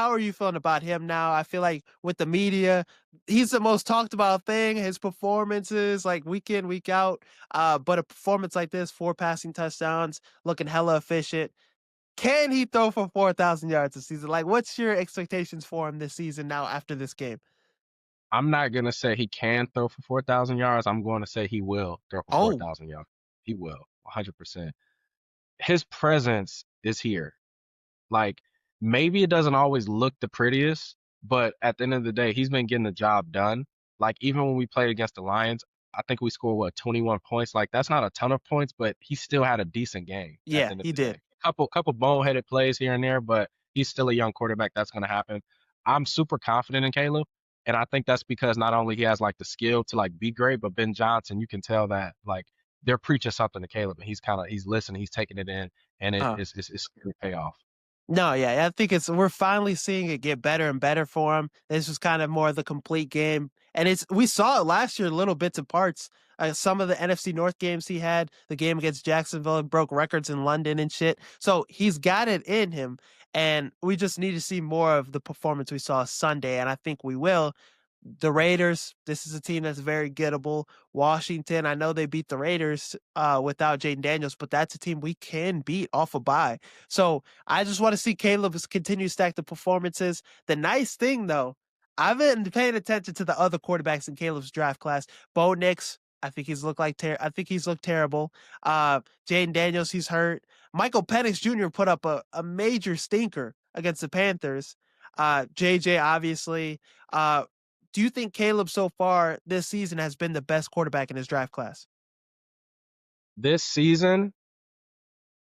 how are you feeling about him now? I feel like with the media, he's the most talked about thing. His performances, like week in, week out. But a performance like this, 4 passing touchdowns, looking hella efficient. Can he throw for 4,000 yards this season? Like, what's your expectations for him this season now after this game? I'm not gonna say he can throw for 4,000 yards. I'm going to say he will throw for Oh, 4,000 yards. He will, 100%. His presence is here. Like, maybe it doesn't always look the prettiest, but at the end of the day, he's been getting the job done. Like, even when we played against the Lions, I think we scored, what, 21 points? Like, that's not a ton of points, but he still had a decent game at yeah, the end of he the day. did. Couple boneheaded plays here and there, but he's still a young quarterback. That's going to happen. I'm super confident in Caleb, and I think that's because not only he has like the skill to like be great, but Ben Johnson, you can tell that like they're preaching something to Caleb, and he's listening, he's taking it in, and Uh, it's going to pay off. No, yeah, I think we're finally seeing it get better and better for him. This was kind of more of the complete game, and we saw it last year, little bits and parts. Some of the NFC North games he had, the game against Jacksonville, broke records in London and shit. So he's got it in him, and we just need to see more of the performance we saw Sunday, and I think we will. The Raiders, this is a team that's very gettable. Washington, I know they beat the Raiders without Jaden Daniels, but that's a team we can beat off a bye. So I just want to see Caleb continue to stack the performances. The nice thing, though, I've been paying attention to the other quarterbacks in Caleb's draft class. Bo Nix, I think I think he's looked terrible. Jaden Daniels, he's hurt. Michael Penix Jr. put up a major stinker against the Panthers. JJ, obviously. Uh, do you think Caleb so far this season has been the best quarterback in his draft class? This season,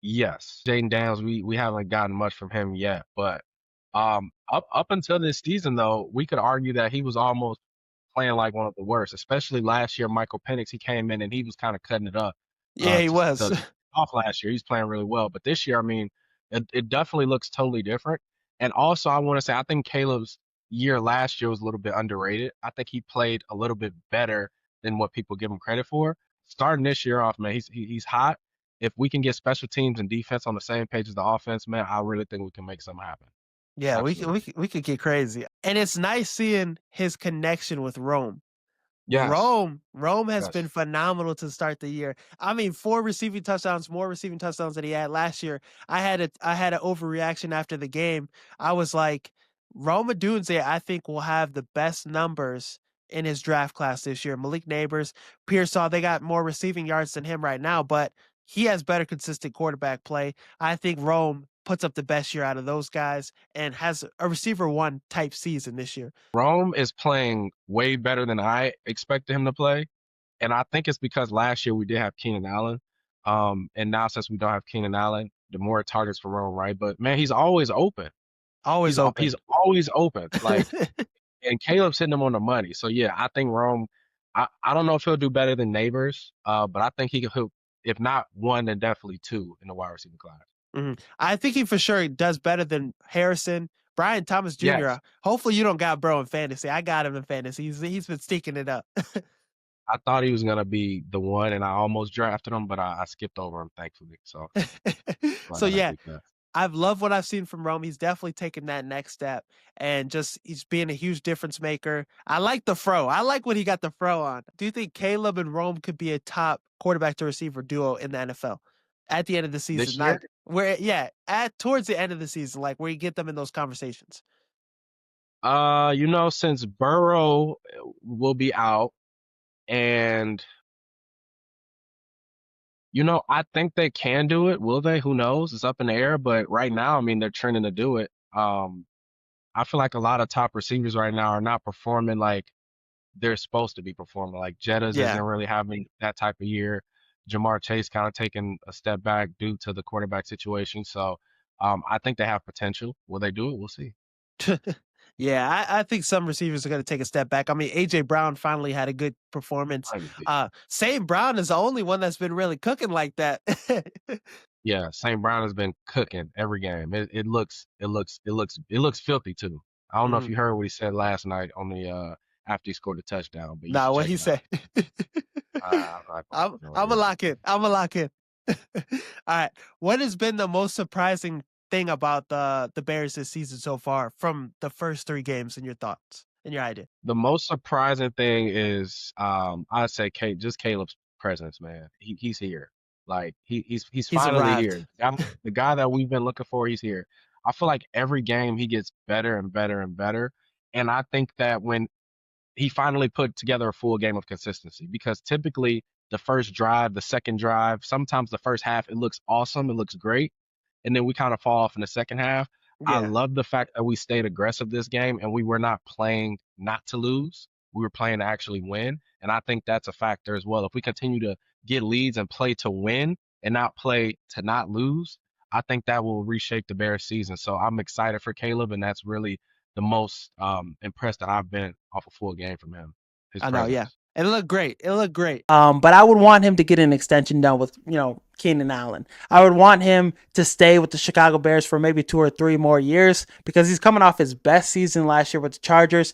yes. Jaden Daniels, we haven't gotten much from him yet, but up until this season though, we could argue that he was almost playing like one of the worst, especially last year. Michael Penix, he came in and he was kind of cutting it up Yeah, he was. to off last year. He's playing really well, but this year, I mean, it definitely looks totally different. And also, I want to say, I think Caleb's year last year was a little bit underrated. I think he played a little bit better than what people give him credit for. Starting this year off, man, he's hot. If we can get special teams and defense on the same page as the offense, man, I really think we can make something happen. Yeah, Absolutely. we could get crazy. And it's nice seeing his connection with Rome. Yes. Rome has Yes. been phenomenal to start the year. I mean, 4 receiving touchdowns, more receiving touchdowns than he had last year. I had an overreaction after the game. I was like, Rome Odunze, I think, will have the best numbers in his draft class this year. Malik Neighbors, Pearsall, they got more receiving yards than him right now, but he has better consistent quarterback play. I think Rome puts up the best year out of those guys and has a receiver one type season this year. Rome is playing way better than I expected him to play. And I think it's because last year we did have Keenan Allen. And now since we don't have Keenan Allen, the more targets for Rome, right? But man, he's always open. Always He's open. always open. Like, and Caleb's hitting him on the money. So yeah, I think Rome. I don't know if he'll do better than Neighbors, but I think he'll, if not one, then definitely two in the wide receiver class. Mhm. I think he for sure does better than Harrison. Brian Thomas Jr. Yes, Hopefully you don't got bro in fantasy. I got him in fantasy. He's been stinking it up. I thought he was gonna be the one, and I almost drafted him, but I skipped over him thankfully. So I So got a yeah, big guy. I've loved what I've seen from Rome. He's definitely taken that next step and just he's being a huge difference maker. I like the fro. I like when he got the fro on. Do you think Caleb and Rome could be a top quarterback to receiver duo in the NFL at the end of the season? This Not year, where, yeah, at towards the end of the season, like where you get them in those conversations. since Burrow will be out, and I think they can do it. Will they? Who knows? It's up in the air. But right now, I mean, they're trending to do it. I feel like a lot of top receivers right now are not performing like they're supposed to be performing. Like Jettas Yeah. isn't really having that type of year. Jamar Chase kind of taking a step back due to the quarterback situation. So I think they have potential. Will they do it? We'll see. Yeah, I think some receivers are going to take a step back. I mean, AJ Brown finally had a good performance. Obviously. St. Brown is the only one that's been really cooking like that. Yeah, St. Brown has been cooking every game. It looks filthy too. I don't know if Mm, you heard what he said last night on the after he scored a touchdown, but you nah, should what check he it out. say? I probably know what I'm it a is. lock in. I'm a lock in. All right. What has been the most surprising thing about the Bears this season so far from the first 3 games, in your thoughts and your idea? The most surprising thing is, I'd say just Caleb's presence, man. He's here. Like he's He's finally arrived. here. The guy that we've been looking for, he's here. I feel like every game he gets better and better and better. And I think that when he finally put together a full game of consistency, because typically the first drive, the second drive, sometimes the first half, it looks awesome, it looks great, and then we kind of fall off in the second half. I Yeah, love the fact that we stayed aggressive this game and we were not playing not to lose. We were playing to actually win. And I think that's a factor as well. If we continue to get leads and play to win and not play to not lose, I think that will reshape the Bears season. So I'm excited for Caleb, and that's really the most impressed that I've been off a full game from him, his I know. Yeah, presence. it looked great. It looked great. But I would want him to get an extension done with Keenan Allen. I would want him to stay with the Chicago Bears for maybe 2 or 3 more years because he's coming off his best season last year with the Chargers.